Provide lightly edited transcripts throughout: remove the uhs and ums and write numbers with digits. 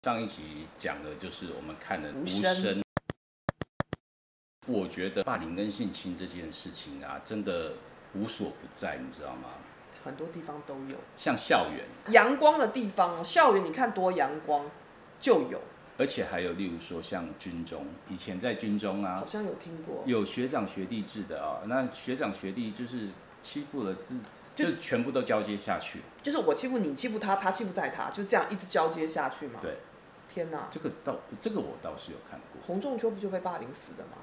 上一集讲的就是我们看的无声。我觉得霸凌跟性侵这件事情啊，真的无所不在，你知道吗？很多地方都有，像校园，阳光的地方哦，校园你看多阳光就有，而且还有例如说像军中，以前在军中啊，好像有听过，有学长学弟制的啊，那学长学弟就是欺负了，就全部都交接下去，就是我欺负你，欺负他，他欺负在他，就这样一直交接下去嘛。对，天哪，这个我倒是有看过。洪仲丘不就被霸凌死的吗？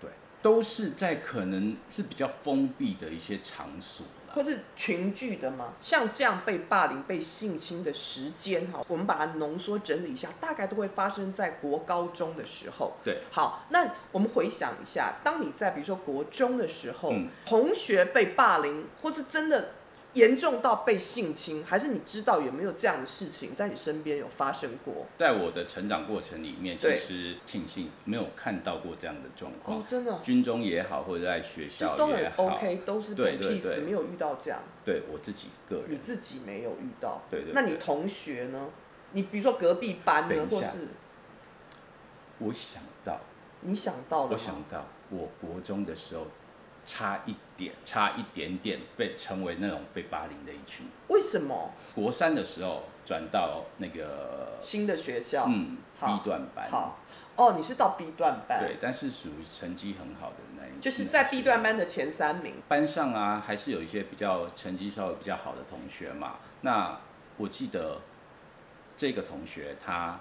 对，都是在可能是比较封闭的一些场所。或是群聚的吗？像这样被霸凌、被性侵的时间，哈，我们把它浓缩整理一下，大概都会发生在国高中的时候。对，好，那我们回想一下，当你在比如说国中的时候，同学被霸凌，或是真的严重到被性侵，还是你知道有没有这样的事情在你身边有发生过？在我的成长过程里面，其实庆幸没有看到过这样的状况。哦，真的，军中也好，或者在学校也好，都很 OK， 都是很 peace，没有遇到这样。对我自己个人，你自己没有遇到。对。那你同学呢？你比如说隔壁班呢，或是？我想到。你想到了吗？我想到，我国中的时候。差一点点被成为那种被霸凌的一群。为什么？国3的时候转到那个新的学校，B 段班。好，哦，你是到 B 段班。对，但是属于成绩很好的那一种。就是在 B 段班的前3名。班上啊，还是有一些比较成绩稍微比较好的同学嘛。那我记得这个同学他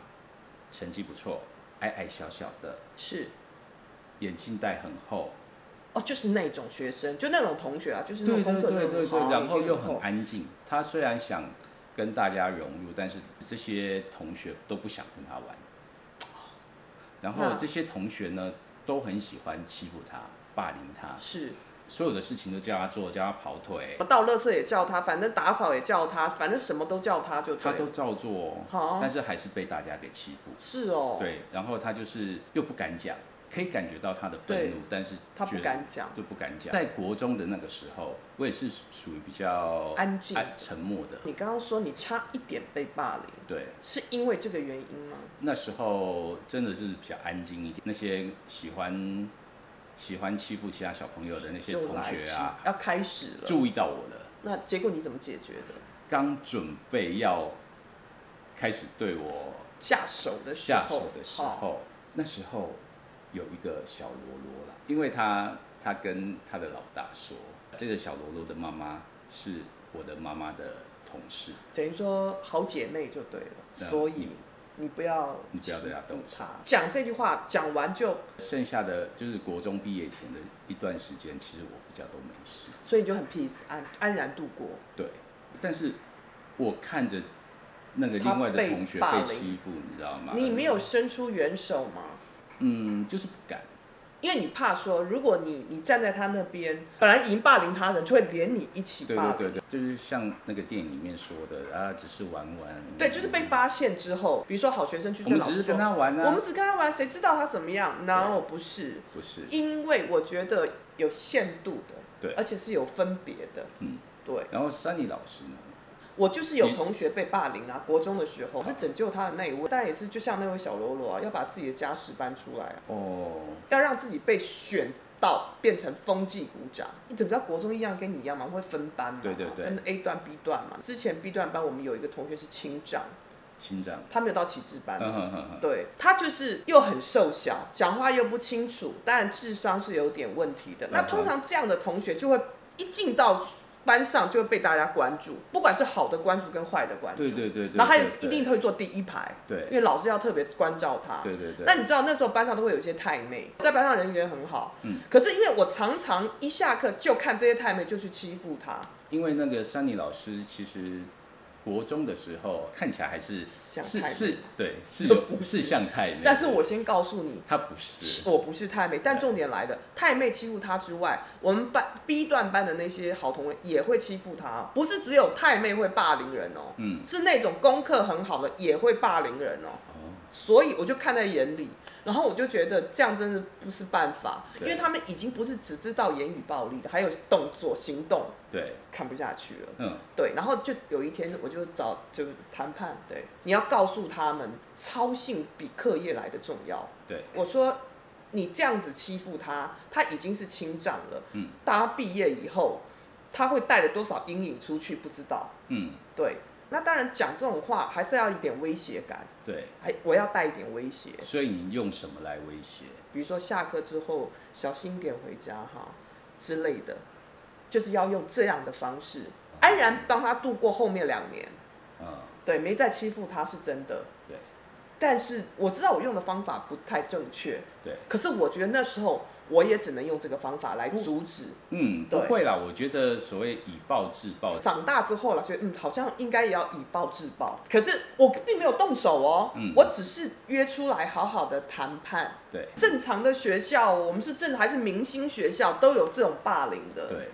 成绩不错，矮矮小小的，是，眼镜戴很厚。哦，就是那种学生，就那种同学啊，就是那种功课对，然后又很安静。他虽然想跟大家融入，但是这些同学都不想跟他玩。然后这些同学呢，都很喜欢欺负他、霸凌他。是，所有的事情都叫他做，叫他跑腿。倒垃圾也叫他，反正打扫也叫他，反正什么都叫他就对了。他都照做，但是还是被大家给欺负。是哦。对，然后他就是又不敢讲。可以感觉到他的愤怒，但是他不敢讲，就不敢讲。在国中的那个时候，我也是属于比较安静、沉默的。你刚刚说你差一点被霸凌，对，是因为这个原因吗？那时候真的是比较安静一点，那些喜欢欺负其他小朋友的那些同学啊，要开始了，注意到我了。那结果你怎么解决的？刚准备要开始对我下手的时候，那时候。有一个小罗罗啦，因为他跟他的老大说，这个小罗罗的妈妈是我的妈妈的同事，等于说好姐妹就对了，所以你不要对他动手。讲这句话讲完就，剩下的就是国中毕业前的一段时间，其实我比较都没事，所以你就很 peace 安然度过。对，但是我看着那个另外的同学被欺负，你知道吗？你没有伸出援手吗？就是不敢，因为你怕说，如果你站在他那边，本来已经霸凌他的人，就会连你一起霸凌。对，就是像那个电影里面说的啊，只是玩玩。对，就是被发现之后，比如说好学生去跟老师说，我们只是跟他玩啊，我们只跟他玩，谁知道他怎么样？然后不是，因为我觉得有限度的，对，而且是有分别的，对。然后Sunny老师呢？我就是有同学被霸凌啊，国中的时候，我是拯救他的那一位，当然也是就像那位小喽啰啊，要把自己的家事搬出来啊，要让自己被选到变成风纪股长。你怎么知道国中一样跟你一样嘛？会分班嘛？对，分 A 段 B 段嘛。之前 B 段班我们有一个同学是亲长，他没有到启智班，对，他就是又很瘦小，讲话又不清楚，当然智商是有点问题的。那通常这样的同学就会一进到班上就会被大家关注，不管是好的关注跟坏的关注。对。然后他一定会坐第一排，对，因为老师要特别关照他。对。那你知道那时候班上都会有一些太妹，在班上人缘很好，可是因为我常常一下课就看这些太妹就去欺负他。因为那个Sunny老师其实国中的时候看起来还是对，是像太妹。但是我先告诉你，她不是，我不是太妹。但重点来了，太妹欺负她之外，我们班 B 段班的那些好同学也会欺负她，不是只有太妹会霸凌人哦，是那种功课很好的也会霸凌人哦。所以我就看在眼里，然后我就觉得这样真的不是办法，因为他们已经不是只知道言语暴力了，还有动作行动，对，看不下去了，对，然后就有一天我就谈判，对，你要告诉他们，操性比课业来的重要，对，我说你这样子欺负他，他已经是轻障了，当他毕业以后，他会带了多少阴影出去不知道，对。那当然讲这种话还是要一点威胁感，对，我要带一点威胁。所以你用什么来威胁？比如说下课之后小心点回家哈之类的，就是要用这样的方式，安然帮他度过后面2年。对，没再欺负他是真的。对，但是我知道我用的方法不太正确。对，可是我觉得那时候我也只能用这个方法来阻止。不会啦，我觉得所谓以暴制暴，长大之后了，觉得好像应该也要以暴制暴。可是我并没有动手哦，我只是约出来好好的谈判。对，正常的学校，我们是还是明星学校，都有这种霸凌的。对，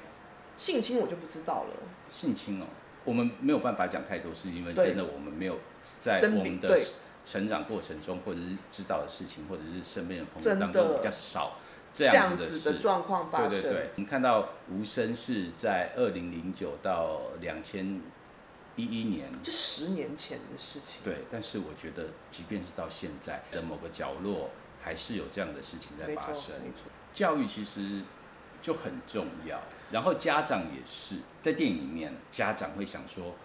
性侵我就不知道了。性侵哦，我们没有办法讲太多，是因为真的我们没有在我们的成长过程中，或者是知道的事情，或者是身边的朋友当中比较少。这样子的状况发生，对，我们看到无声是在2009到2011年，这10年前的事情。对，但是我觉得，即便是到现在的某个角落，还是有这样的事情在发生。没错，教育其实就很重要，然后家长也是，在电影里面，家长会想说，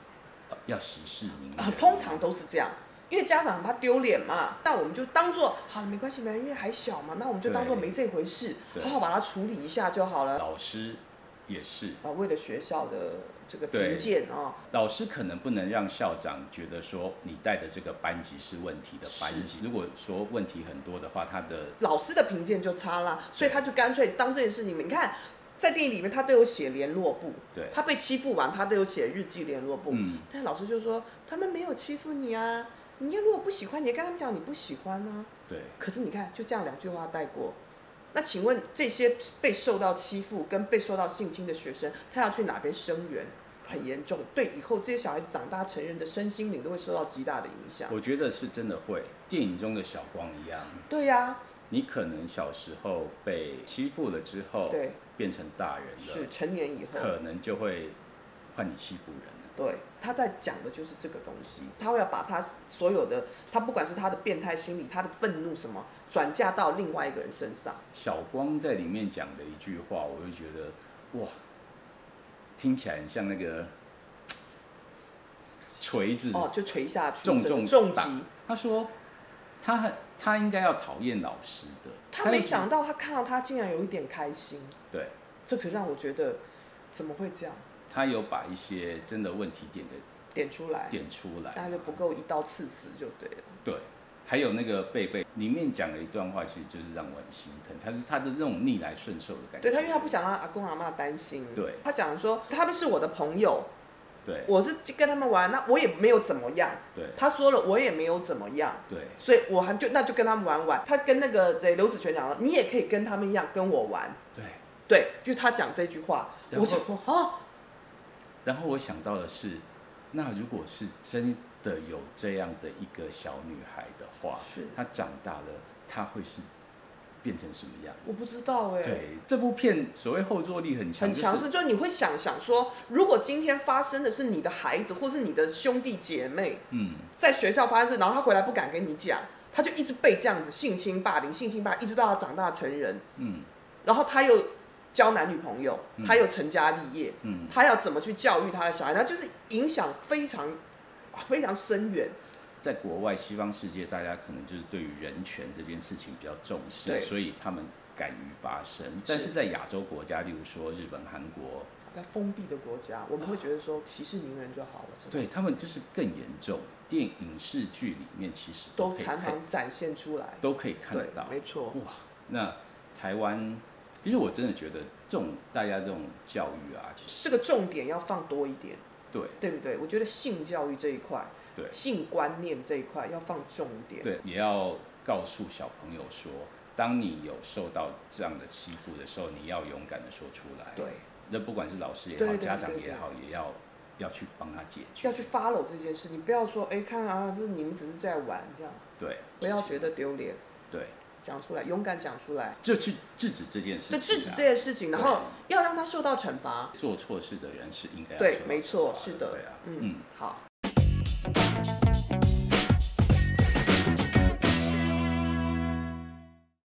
要息事宁人，通常都是这样。因为家长很怕丢脸嘛，但我们就当做好没关系，因为还小嘛，那我们就当做没这回事，好好把它处理一下就好了。老师也是为了学校的这个评鉴啊，老师可能不能让校长觉得说你带的这个班级是问题的班级，如果说问题很多的话，他的老师的评鉴就差啦，所以他就干脆当这件事情，你看。在电影里面，他都有写联络簿，他被欺负完，他都有写日记联络簿。但老师就说他们没有欺负你啊，你如果不喜欢，你也跟他们讲你不喜欢啊。对。可是你看，就这样2句话带过。那请问这些被受到欺负跟被受到性侵的学生，他要去哪边声援？很严重，对以后这些小孩子长大成人的身心灵都会受到极大的影响。我觉得是真的会，电影中的小光一样。对呀。你可能小时候被欺负了之后，对，变成大人了，是成年以后，可能就会换你欺负人了。对，他在讲的就是这个东西，他会要把他所有的，他不管是他的变态心理，他的愤怒什么，转嫁到另外一个人身上。小光在里面讲的一句话，我就觉得哇，听起来很像那个锤子就锤下去，重击。他说他应该要讨厌老师的，他没想到他看到他竟然有一点开心。对，这可让我觉得怎么会这样？他有把一些真的问题点出来，大家就不够一刀刺死就对了。对，还有那个贝贝里面讲了一段话，其实就是让我很心疼，他的那种逆来顺受的感觉。对他，因为他不想让阿公阿嬷担心。对，他讲说他们是我的朋友。对，我是跟他们玩，那我也没有怎么样。对，他说了，我也没有怎么样。对，所以我那就跟他们玩。他跟那个刘子权讲了，你也可以跟他们一样跟我玩。对，就是他讲这句话，我想说啊。然后我想到的是，那如果是真的有这样的一个小女孩的话，她长大了，她会是变成什么样？我不知道哎。对，这部片所谓后坐力很强，就是你会想说，如果今天发生的是你的孩子，或是你的兄弟姐妹，在学校发生这，然后他回来不敢跟你讲，他就一直被这样子性侵霸凌，一直到他长大成人，然后他又交男女朋友，他又成家立业，他要怎么去教育他的小孩，他就是影响非常非常深远。在国外西方世界，大家可能就是对于人权这件事情比较重视，所以他们敢于发声。但是在亚洲国家，例如说日本、韩国，在封闭的国家，我们会觉得说息事宁人就好了。对他们就是更严重。电影视剧里面其实都常常展现出来，都可以看得到。没错。哇，那台湾，其实我真的觉得大家这种教育啊，其实这个重点要放多一点。对不对？我觉得性教育这一块，性观念这一块要放重一点。对，也要告诉小朋友说，当你有受到这样的欺负的时候，你要勇敢的说出来。对，那不管是老师也好，家长也好，也要要去帮他解决，要去 follow 这件事，你不要说看啊，这你们只是在玩这样，对，不要觉得丢脸，对，讲出来，勇敢讲出来，就去制止这件事情，制止这件事情，然后要让他受到惩罚。做错事的人是应该要对，没错，是的，对啊，好。